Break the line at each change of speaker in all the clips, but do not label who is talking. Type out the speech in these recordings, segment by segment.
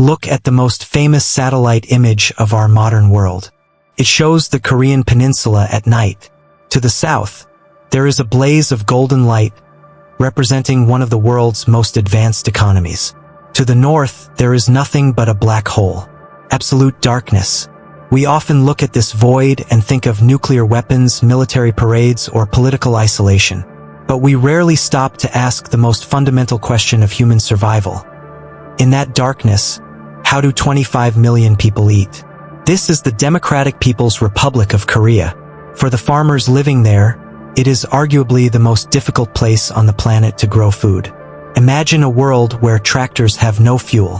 Look at the most famous satellite image of our modern world. It shows the Korean peninsula at night. To the south, there is a blaze of golden light, representing one of the world's most advanced economies. To the north, there is nothing but a black hole. Absolute darkness. We often look at this void and think of nuclear weapons, military parades, or political isolation. But we rarely stop to ask the most fundamental question of human survival. In that darkness, how do 25 million people eat? This is the Democratic People's Republic of Korea. For the farmers living there, it is arguably the most difficult place on the planet to grow food. Imagine a world where tractors have no fuel,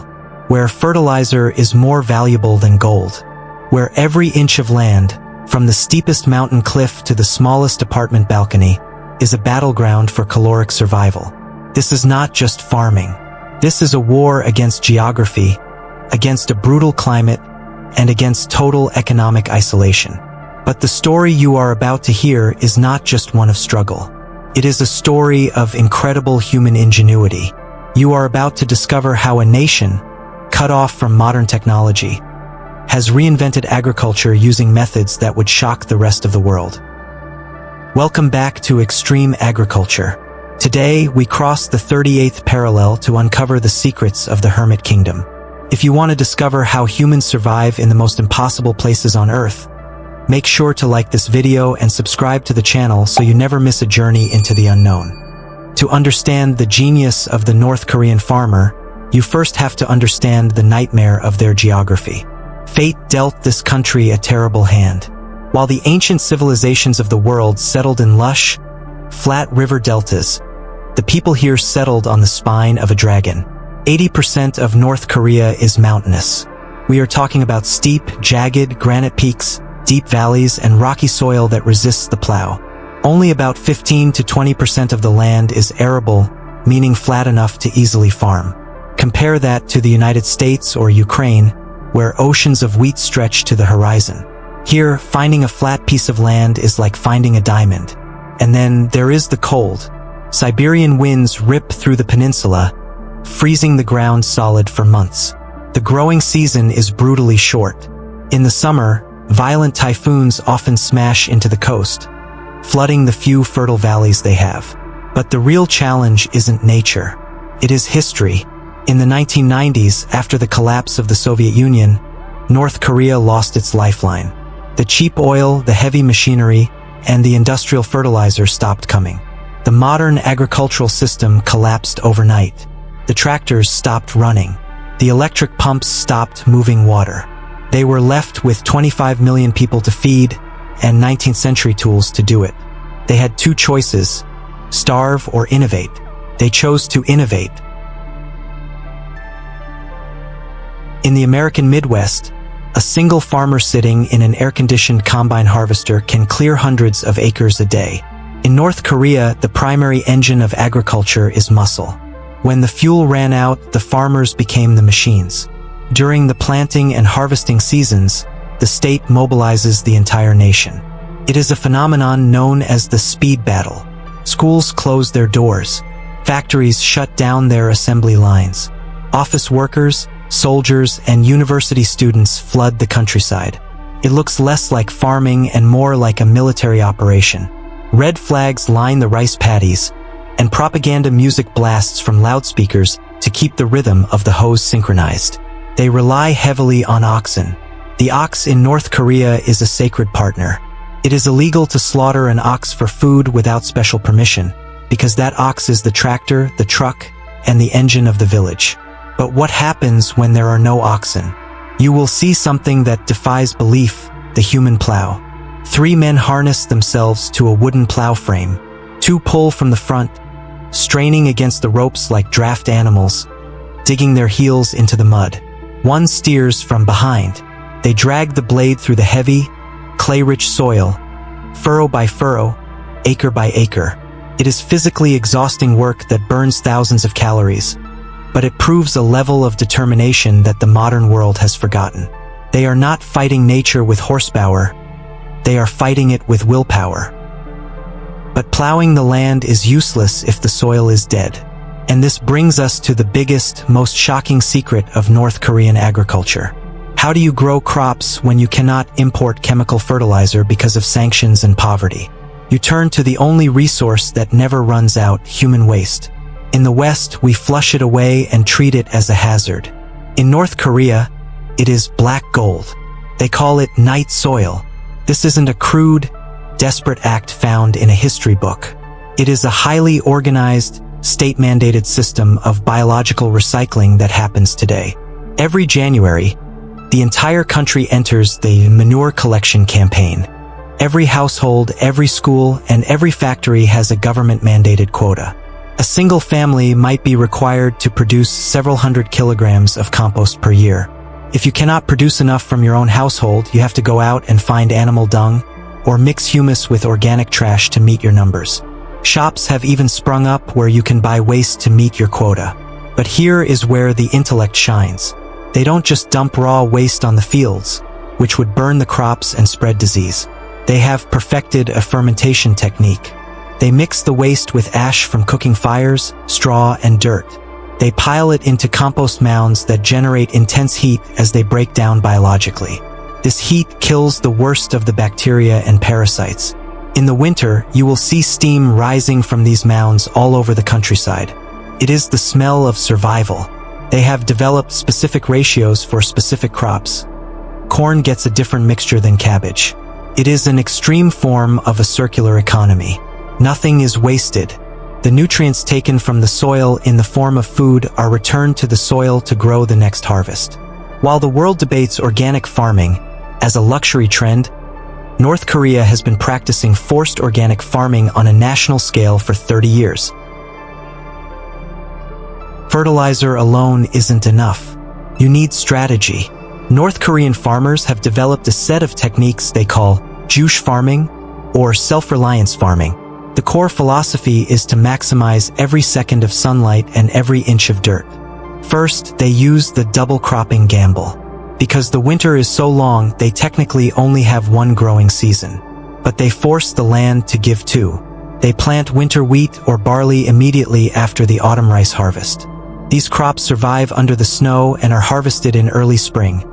where fertilizer is more valuable than gold, where every inch of land, from the steepest mountain cliff to the smallest apartment balcony, is a battleground for caloric survival. This is not just farming. This is a war against geography, against a brutal climate, and against total economic isolation. But the story you are about to hear is not just one of struggle. It is a story of incredible human ingenuity. You are about to discover how a nation, cut off from modern technology, has reinvented agriculture using methods that would shock the rest of the world. Welcome back to Extreme Agriculture. Today, we cross the 38th parallel to uncover the secrets of the Hermit Kingdom. If you want to discover how humans survive in the most impossible places on Earth, make sure to like this video and subscribe to the channel so you never miss a journey into the unknown. To understand the genius of the North Korean farmer, you first have to understand the nightmare of their geography. Fate dealt this country a terrible hand. While the ancient civilizations of the world settled in lush, flat river deltas, the people here settled on the spine of a dragon. 80% of North Korea is mountainous. We are talking about steep, jagged granite peaks, deep valleys, and rocky soil that resists the plow. Only about 15 to 20% of the land is arable, meaning flat enough to easily farm. Compare that to the United States or Ukraine, where oceans of wheat stretch to the horizon. Here, finding a flat piece of land is like finding a diamond. And then there is the cold. Siberian winds rip through the peninsula, freezing the ground solid for months. The growing season is brutally short. In the summer, violent typhoons often smash into the coast, flooding the few fertile valleys they have. But the real challenge isn't nature. It is history. In the 1990s, after the collapse of the Soviet Union, North Korea lost its lifeline. The cheap oil, the heavy machinery, and the industrial fertilizer stopped coming. The modern agricultural system collapsed overnight. The tractors stopped running. The electric pumps stopped moving water. They were left with 25 million people to feed and 19th century tools to do it. They had two choices: starve or innovate. They chose to innovate. In the American Midwest, a single farmer sitting in an air-conditioned combine harvester can clear hundreds of acres a day. In North Korea, the primary engine of agriculture is muscle. When the fuel ran out, the farmers became the machines. During the planting and harvesting seasons, the state mobilizes the entire nation. It is a phenomenon known as the speed battle. Schools close their doors. Factories shut down their assembly lines. Office workers, soldiers, and university students flood the countryside. It looks less like farming and more like a military operation. Red flags line the rice paddies, and propaganda music blasts from loudspeakers to keep the rhythm of the hose synchronized. They rely heavily on oxen. The ox in North Korea is a sacred partner. It is illegal to slaughter an ox for food without special permission, because that ox is the tractor, the truck, and the engine of the village. But what happens when there are no oxen? You will see something that defies belief: the human plow. 3 men harness themselves to a wooden plow frame. 2 pull from the front, straining against the ropes like draft animals, digging their heels into the mud. 1 steers from behind. They drag the blade through the heavy, clay-rich soil, furrow by furrow, acre by acre. It is physically exhausting work that burns thousands of calories, but it proves a level of determination that the modern world has forgotten. They are not fighting nature with horsepower, they are fighting it with willpower. But plowing the land is useless if the soil is dead. And this brings us to the biggest, most shocking secret of North Korean agriculture. How do you grow crops when you cannot import chemical fertilizer because of sanctions and poverty? You turn to the only resource that never runs out: human waste. In the West, we flush it away and treat it as a hazard. In North Korea, it is black gold. They call it night soil. This isn't a crude, desperate act found in a history book. It is a highly organized, state-mandated system of biological recycling that happens today. Every January, the entire country enters the manure collection campaign. Every household, every school, and every factory has a government-mandated quota. A single family might be required to produce several hundred kilograms of compost per year. If you cannot produce enough from your own household, you have to go out and find animal dung or mix humus with organic trash to meet your numbers. Shops have even sprung up where you can buy waste to meet your quota. But here is where the intellect shines. They don't just dump raw waste on the fields, which would burn the crops and spread disease. They have perfected a fermentation technique. They mix the waste with ash from cooking fires, straw, and dirt. They pile it into compost mounds that generate intense heat as they break down biologically. This heat kills the worst of the bacteria and parasites. In the winter, you will see steam rising from these mounds all over the countryside. It is the smell of survival. They have developed specific ratios for specific crops. Corn gets a different mixture than cabbage. It is an extreme form of a circular economy. Nothing is wasted. The nutrients taken from the soil in the form of food are returned to the soil to grow the next harvest. While the world debates organic farming as a luxury trend, North Korea has been practicing forced organic farming on a national scale for 30 years. Fertilizer alone isn't enough. You need strategy. North Korean farmers have developed a set of techniques they call juice farming or self-reliance farming. The core philosophy is to maximize every second of sunlight and every inch of dirt. First, they use the double cropping gamble. Because the winter is so long, they technically only have one growing season. But they force the land to give two. They plant winter wheat or barley immediately after the autumn rice harvest. These crops survive under the snow and are harvested in early spring,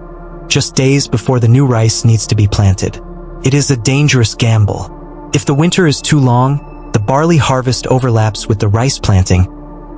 just days before the new rice needs to be planted. It is a dangerous gamble. If the winter is too long, the barley harvest overlaps with the rice planting,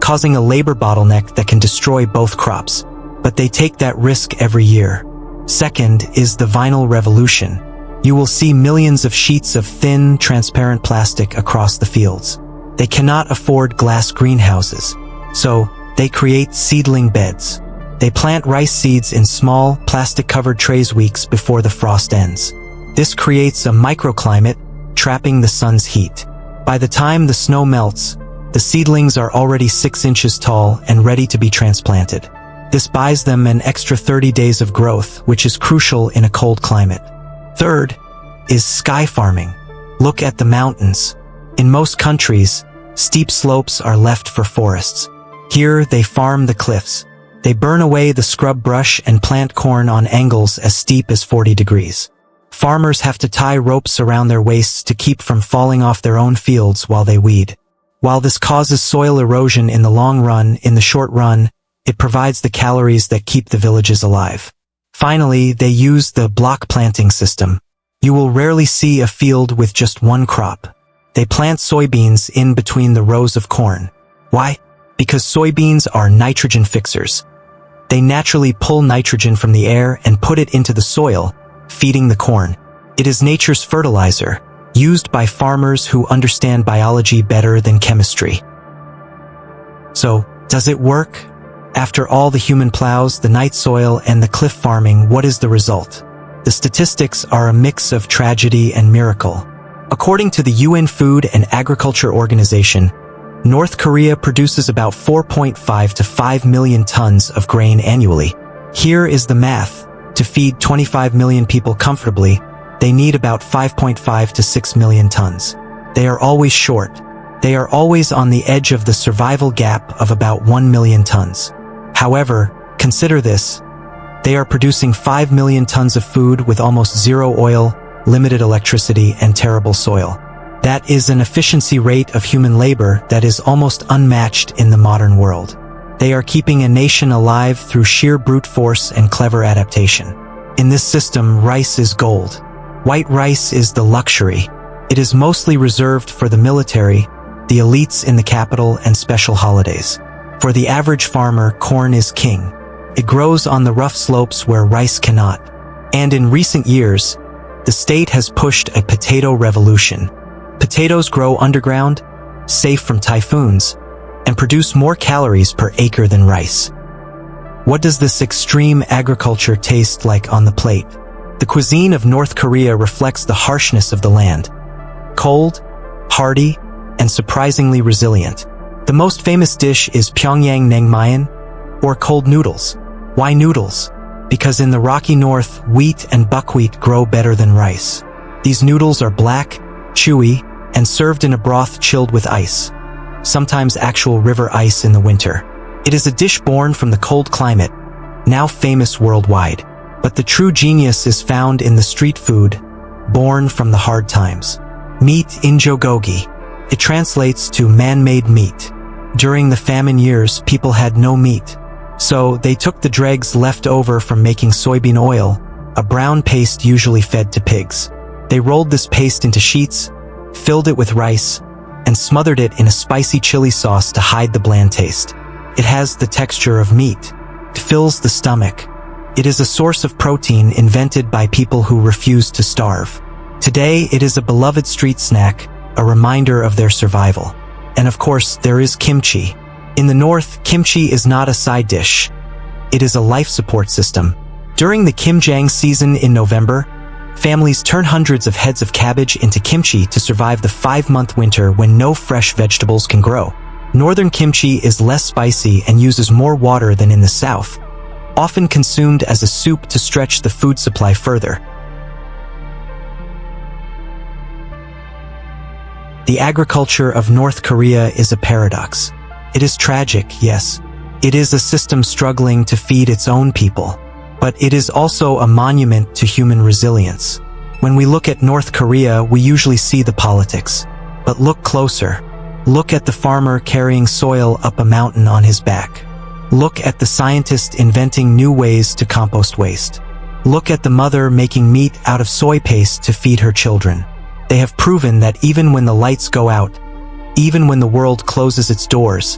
causing a labor bottleneck that can destroy both crops. But they take that risk every year. Second is the vinyl revolution. You will see millions of sheets of thin, transparent plastic across the fields. They cannot afford glass greenhouses, so they create seedling beds. They plant rice seeds in small, plastic-covered trays weeks before the frost ends. This creates a microclimate, trapping the sun's heat. By the time the snow melts, the seedlings are already 6 inches tall and ready to be transplanted. This buys them an extra 30 days of growth, which is crucial in a cold climate. Third is sky farming. Look at the mountains. In most countries, steep slopes are left for forests. Here, they farm the cliffs. They burn away the scrub brush and plant corn on angles as steep as 40 degrees. Farmers have to tie ropes around their waists to keep from falling off their own fields while they weed. While this causes soil erosion in the long run, in the short run, it provides the calories that keep the villages alive. Finally, they use the block planting system. You will rarely see a field with just one crop. They plant soybeans in between the rows of corn. Why? Because soybeans are nitrogen fixers. They naturally pull nitrogen from the air and put it into the soil, feeding the corn. It is nature's fertilizer, used by farmers who understand biology better than chemistry. So, does it work? After all the human plows, the night soil, and the cliff farming, what is the result? The statistics are a mix of tragedy and miracle. According to the UN Food and Agriculture Organization, North Korea produces about 4.5 to 5 million tons of grain annually. Here is the math. To feed 25 million people comfortably, they need about 5.5 to 6 million tons. They are always short. They are always on the edge of the survival gap of about 1 million tons. However, consider this. They are producing 5 million tons of food with almost zero oil, limited electricity, and terrible soil. That is an efficiency rate of human labor that is almost unmatched in the modern world. They are keeping a nation alive through sheer brute force and clever adaptation. In this system, rice is gold. White rice is the luxury. It is mostly reserved for the military, the elites in the capital, and special holidays. For the average farmer, corn is king. It grows on the rough slopes where rice cannot. And in recent years, the state has pushed a potato revolution. Potatoes grow underground, safe from typhoons, and produce more calories per acre than rice. What does this extreme agriculture taste like on the plate? The cuisine of North Korea reflects the harshness of the land. Cold, hardy, and surprisingly resilient. The most famous dish is Pyongyang naengmyeon, or cold noodles. Why noodles? Because in the rocky north, wheat and buckwheat grow better than rice. These noodles are black, chewy, and served in a broth chilled with ice, sometimes actual river ice in the winter. It is a dish born from the cold climate, now famous worldwide. But the true genius is found in the street food, born from the hard times. Meat injogogi. It translates to man-made meat. During the famine years, people had no meat. So they took the dregs left over from making soybean oil, a brown paste usually fed to pigs. They rolled this paste into sheets, filled it with rice, and smothered it in a spicy chili sauce to hide the bland taste. It has the texture of meat. It fills the stomach. It is a source of protein invented by people who refuse to starve. Today, it is a beloved street snack, a reminder of their survival. And of course, there is kimchi. In the north, kimchi is not a side dish. It is a life support system. During the kimjang season in November, families turn hundreds of heads of cabbage into kimchi to survive the 5-month winter when no fresh vegetables can grow. Northern kimchi is less spicy and uses more water than in the south, often consumed as a soup to stretch the food supply further. The agriculture of North Korea is a paradox. It is tragic, yes. It is a system struggling to feed its own people. But it is also a monument to human resilience. When we look at North Korea, we usually see the politics. But look closer. Look at the farmer carrying soil up a mountain on his back. Look at the scientist inventing new ways to compost waste. Look at the mother making meat out of soy paste to feed her children. They have proven that even when the lights go out, even when the world closes its doors,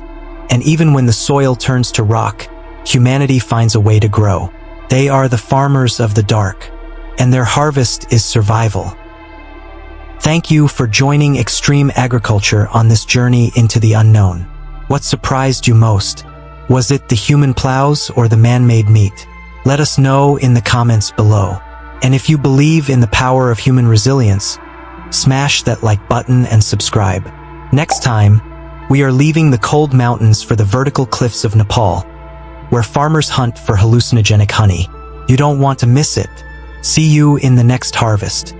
and even when the soil turns to rock, humanity finds a way to grow. They are the farmers of the dark, and their harvest is survival. Thank you for joining Extreme Agriculture on this journey into the unknown. What surprised you most? Was it the human plows or the man-made meat? Let us know in the comments below. And if you believe in the power of human resilience, smash that like button and subscribe. Next time, we are leaving the cold mountains for the vertical cliffs of Nepal, where farmers hunt for hallucinogenic honey. You don't want to miss it. See you in the next harvest.